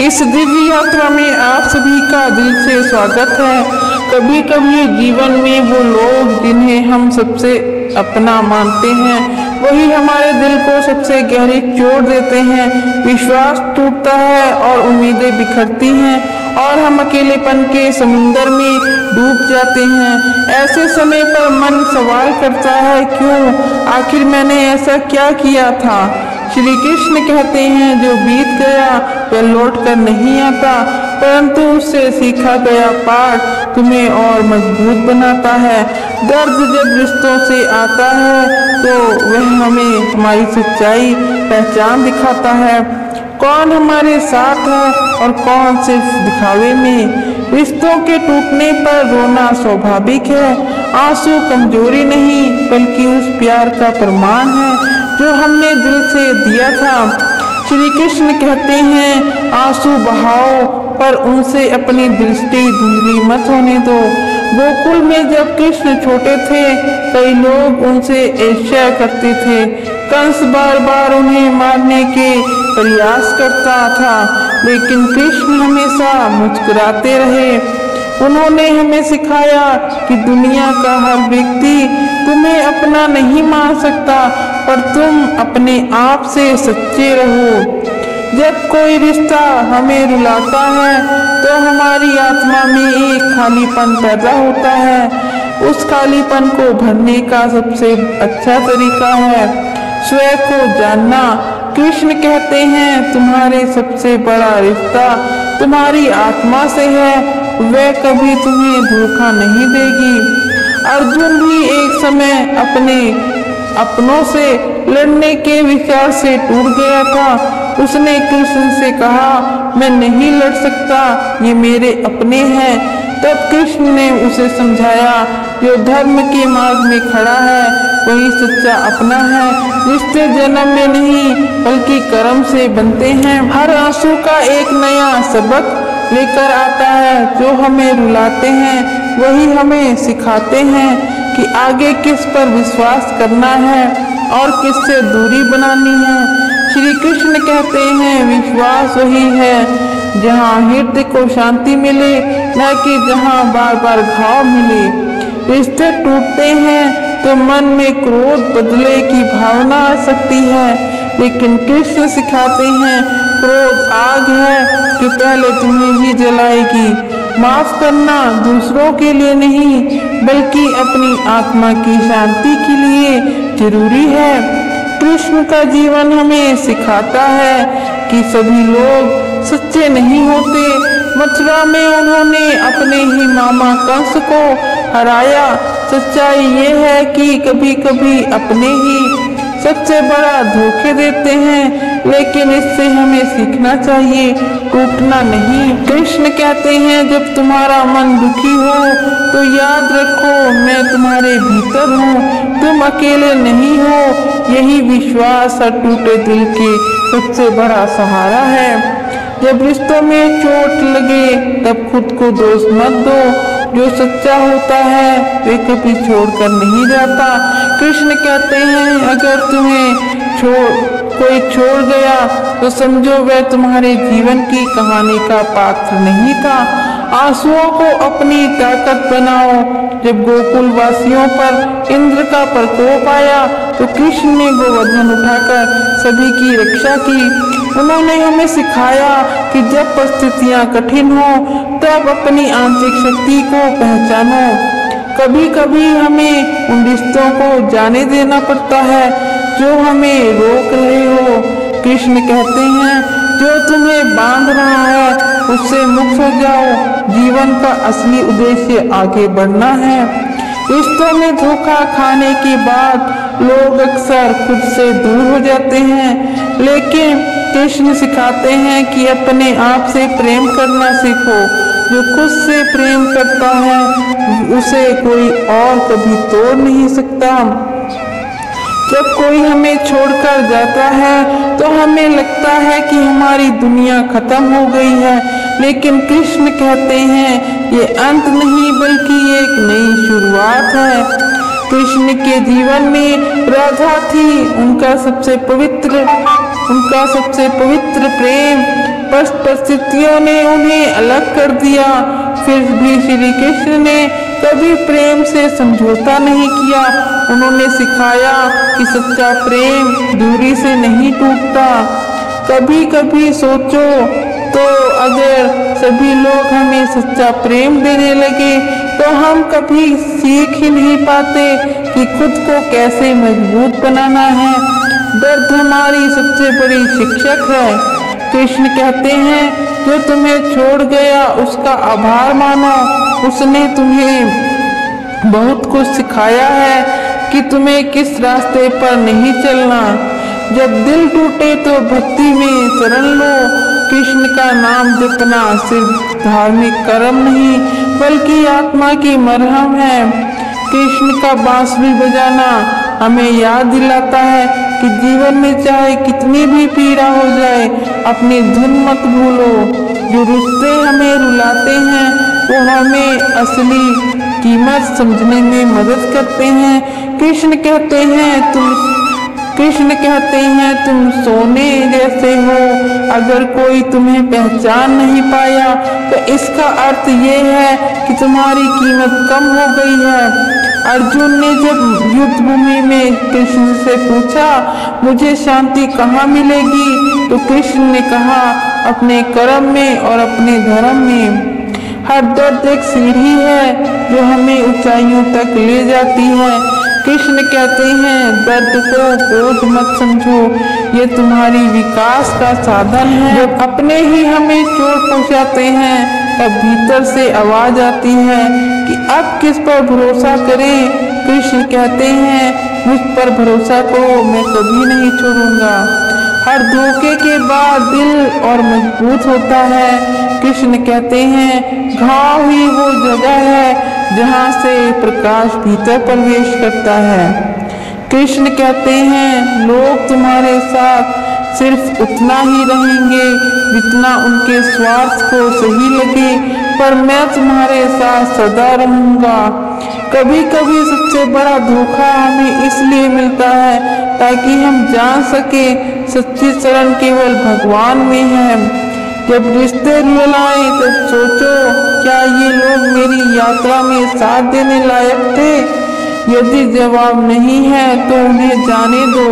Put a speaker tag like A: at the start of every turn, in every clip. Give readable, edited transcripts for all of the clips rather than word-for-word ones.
A: इस दिव्य यात्रा में आप सभी का दिल से स्वागत है। कभी कभी जीवन में वो लोग जिन्हें हम सबसे अपना मानते हैं वही हमारे दिल को सबसे गहरी चोट देते हैं। विश्वास टूटता है और उम्मीदें बिखरती हैं और हम अकेलेपन के समुंदर में डूब जाते हैं। ऐसे समय पर मन सवाल करता है, क्यों? आखिर मैंने ऐसा क्या किया था? श्री कृष्ण कहते हैं, जो बीत गया वह लौट कर नहीं आता, परंतु उससे सीखा गया पाठ तुम्हें और मजबूत बनाता है। दर्द जब रिश्तों से आता है तो वह हमें हमारी सच्चाई पहचान दिखाता है, कौन हमारे साथ है और कौन सिर्फ दिखावे में। रिश्तों के टूटने पर रोना स्वाभाविक है। आंसू कमजोरी नहीं बल्कि उस प्यार का प्रमाण है जो हमने दिल से दिया था। श्री कृष्ण कहते हैं, आंसू बहाओ पर उनसे अपनी दृष्टि धुंधली मत होने दो। गोकुल में जब कृष्ण छोटे थे कई लोग उनसे ईर्ष्या करते थे। कंस बार बार उन्हें मारने के प्रयास करता था, लेकिन कृष्ण हमेशा मुस्कुराते रहे। उन्होंने हमें सिखाया कि दुनिया का हर व्यक्ति तुम्हें अपना नहीं मान सकता, पर तुम अपने आप से सच्चे रहो। जब कोई रिश्ता हमें रुलाता है तो हमारी आत्मा में एक खालीपन पैदा होता है। उस खालीपन को भरने का सबसे अच्छा तरीका है स्वयं को जानना। कृष्ण कहते हैं, तुम्हारे सबसे बड़ा रिश्ता तुम्हारी आत्मा से है, वह कभी तुम्हें धोखा नहीं देगी। अर्जुन भी एक समय अपने अपनों से लड़ने के विचार से टूट गया था। उसने कृष्ण से कहा, मैं नहीं लड़ सकता, ये मेरे अपने हैं। तब कृष्ण ने उसे समझाया, जो धर्म के मार्ग में खड़ा है वही सच्चा अपना है। रिश्ते जन्म में नहीं बल्कि कर्म से बनते हैं। हर आंसू का एक नया सबक लेकर आता है। जो हमें रुलाते हैं वही हमें सिखाते हैं कि आगे किस पर विश्वास करना है और किससे दूरी बनानी है। श्री कृष्ण कहते हैं, विश्वास वही है जहाँ हृदय को शांति मिले, न कि जहाँ बार बार घाव मिले। रिश्ते टूटते हैं तो मन में क्रोध बदले की भावना आ सकती है, लेकिन कृष्ण सिखाते हैं, क्रोध आग है कि पहले तुम्हें ही जलाएगी। माफ करना दूसरों के लिए नहीं बल्कि अपनी आत्मा की शांति के लिए जरूरी है। कृष्ण का जीवन हमें सिखाता है कि सभी लोग सच्चे नहीं होते। मथुरा में उन्होंने अपने ही मामा कंस को हराया। सच्चाई ये है कि कभी कभी अपने ही सबसे बड़ा धोखे देते हैं, लेकिन इससे हमें सीखना चाहिए, टूटना नहीं। कृष्ण कहते हैं, जब तुम्हारा मन दुखी हो तो याद रखो मैं तुम्हारे भीतर हूँ, तुम अकेले नहीं हो। यही विश्वास और टूटे दिल के सबसे बड़ा सहारा है। जब रिश्तों में चोट लगे तब खुद को दोष मत दो। जो सच्चा होता है वे कभी छोड़कर नहीं जाता। कृष्ण कहते हैं, अगर तुम्हें कोई छोड़ गया तो समझो वह तुम्हारे जीवन की कहानी का पात्र नहीं था। आंसुओं को अपनी ताकत बनाओ। जब गोकुल वासियों पर इंद्र का प्रकोप आया तो कृष्ण ने गोवर्धन उठाकर सभी की रक्षा की। उन्होंने हमें सिखाया कि जब परिस्थितियां कठिन हो तब अपनी आंतरिक शक्ति को पहचानो। कभी कभी हमें उन रिश्तों को जाने देना पड़ता है जो हमें रोक रहे हो। कृष्ण कहते हैं, जो तुम्हें बांध रहा है उससे मुक्त हो जाओ। जीवन का असली उद्देश्य आगे बढ़ना है। रिश्तों में धोखा खाने के बाद लोग अक्सर खुद से दूर हो जाते हैं, लेकिन कृष्ण सिखाते हैं कि अपने आप से प्रेम करना सीखो। जो खुद से प्रेम करता है उसे कोई और कभी तोड़ नहीं सकता। जब कोई हमें छोड़कर जाता है तो हमें लगता है कि हमारी दुनिया खत्म हो गई है, लेकिन कृष्ण कहते हैं ये अंत नहीं बल्कि एक नई शुरुआत है। कृष्ण के जीवन में राधा थी उनका सबसे पवित्र प्रेम। परिस्थितियों ने उन्हें अलग कर दिया, फिर भी श्री कृष्ण ने कभी प्रेम से समझौता नहीं किया। उन्होंने सिखाया कि सच्चा प्रेम दूरी से नहीं टूटता। कभी कभी सोचो तो अगर सभी लोग हमें सच्चा प्रेम देने लगे तो हम कभी सीख ही नहीं पाते कि खुद को कैसे मजबूत बनाना है। दर्द हमारी सबसे बड़ी शिक्षक है। कृष्ण कहते हैं, जो तुम्हें छोड़ गया उसका आभार मानो, उसने तुम्हें बहुत कुछ सिखाया है कि तुम्हें किस रास्ते पर नहीं चलना। जब दिल टूटे तो भक्ति में शरण लो। कृष्ण का नाम जपना सिर्फ धार्मिक कर्म नहीं बल्कि आत्मा की मरहम है। कृष्ण का बांसुरी बजाना हमें याद दिलाता है कि जीवन में चाहे कितनी भी पीड़ा हो जाए, अपनी धुन मत भूलो। जो रिश्ते हमें रुलाते हैं वो हमें असली कीमत समझने में मदद करते हैं। कृष्ण कहते हैं तुम सोने जैसे हो, अगर कोई तुम्हें पहचान नहीं पाया तो इसका अर्थ ये है कि तुम्हारी कीमत कम हो गई है। अर्जुन ने जब युद्ध भूमि में कृष्ण से पूछा, मुझे शांति कहाँ मिलेगी, तो कृष्ण ने कहा, अपने कर्म में और अपने धर्म में। हर दर्द एक सीढ़ी है जो हमें ऊंचाइयों तक ले जाती है। कृष्ण कहते हैं, दर्द को बोझ मत समझो, ये तुम्हारी विकास का साधन है। जब अपने ही हमें चोट पहुंचाते हैं तब भीतर से आवाज आती है कि अब किस पर भरोसा करें। कृष्ण कहते हैं, मुझ पर भरोसा करो, मैं कभी नहीं छोड़ूंगा। हर धोखे के बाद दिल और मजबूत होता है। कृष्ण कहते हैं, घाव ही वो जगह है जहाँ से प्रकाश भीतर प्रवेश करता है। कृष्ण कहते हैं, लोग तुम्हारे साथ सिर्फ उतना ही रहेंगे जितना उनके स्वार्थ को सही लगे, पर मैं तुम्हारे साथ सदा रहूंगा। कभी कभी सबसे बड़ा धोखा हमें इसलिए मिलता है ताकि हम जान सके सच्ची शरण केवल भगवान में है। जब रिश्ते रुलाएं तब सोचो, क्या ये लोग मेरी यात्रा में साथ देने लायक थे? यदि जवाब नहीं है तो उन्हें जाने दो।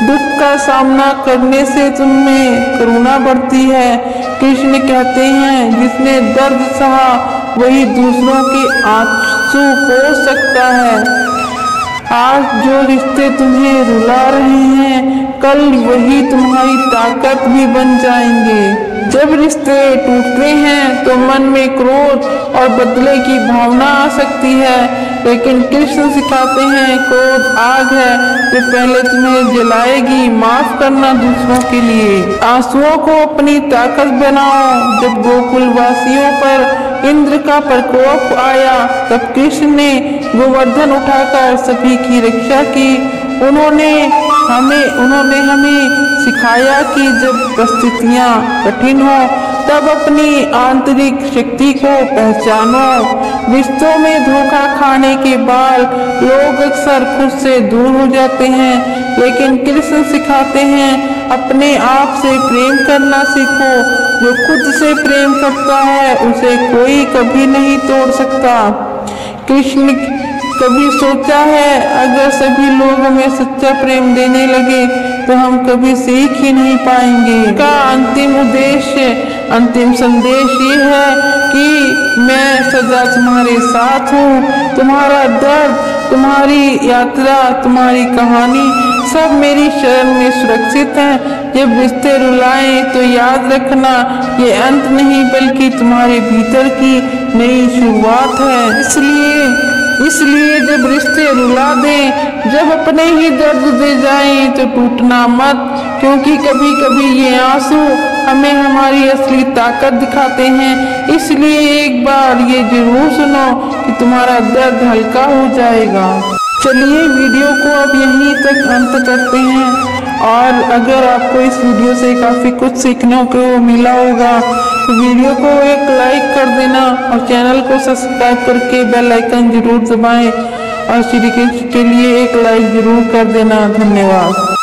A: दुख का सामना करने से तुममें करुणा बढ़ती है। कृष्ण कहते हैं, जिसने दर्द सहा वही दूसरों के आंसू पोंछ सकता है। आज जो रिश्ते तुम्हें रुला रहे हैं, कल वही तुम्हारी ताकत भी बन जाएंगे। जब रिश्ते टूटते हैं तो मन में क्रोध और बदले की भावना आ सकती है, लेकिन कृष्ण सिखाते हैं, क्रोध आग है जो पहले तुम्हें जलाएगी। माफ करना दूसरों के लिए। आंसुओं को अपनी ताकत बनाओ। जब गोकुल वासियों पर इंद्र का प्रकोप आया तब कृष्ण ने गोवर्धन उठाकर सभी की रक्षा की। उन्होंने हमें सिखाया कि जब परिस्थितियां कठिन हो तब अपनी आंतरिक शक्ति को पहचानो। रिश्तों में धोखा खाने के बाद लोग अक्सर खुद से दूर हो जाते हैं, लेकिन कृष्ण सिखाते हैं, अपने आप से प्रेम करना सीखो। जो खुद से प्रेम करता है उसे कोई कभी नहीं तोड़ सकता। कृष्ण कभी सोचा है, अगर सभी लोग हमें सच्चा प्रेम देने लगे तो हम कभी सीख ही नहीं पाएंगे। का अंतिम संदेश ये है कि मैं सदा तुम्हारे साथ हूँ। तुम्हारा दर्द, तुम्हारी यात्रा, तुम्हारी कहानी सब मेरी शरण में सुरक्षित है। जब रिश्ते रुलाएं तो याद रखना, ये अंत नहीं बल्कि तुम्हारे भीतर की नई शुरुआत है। इसलिए जब रिश्ते रुला दें, जब अपने ही दर्द दे जाएं तो टूटना मत, क्योंकि कभी कभी ये आंसू हमें हमारी असली ताकत दिखाते हैं। इसलिए एक बार ये जरूर सुनो कि तुम्हारा दर्द हल्का हो जाएगा। चलिए वीडियो को अब यहीं तक अंत करते हैं, और अगर आपको इस वीडियो से काफ़ी कुछ सीखने को मिला होगा तो वीडियो को एक लाइक कर देना और चैनल को सब्सक्राइब करके बेल आइकन जरूर दबाएं और श्री कृष्ण के लिए एक लाइक जरूर कर देना। धन्यवाद।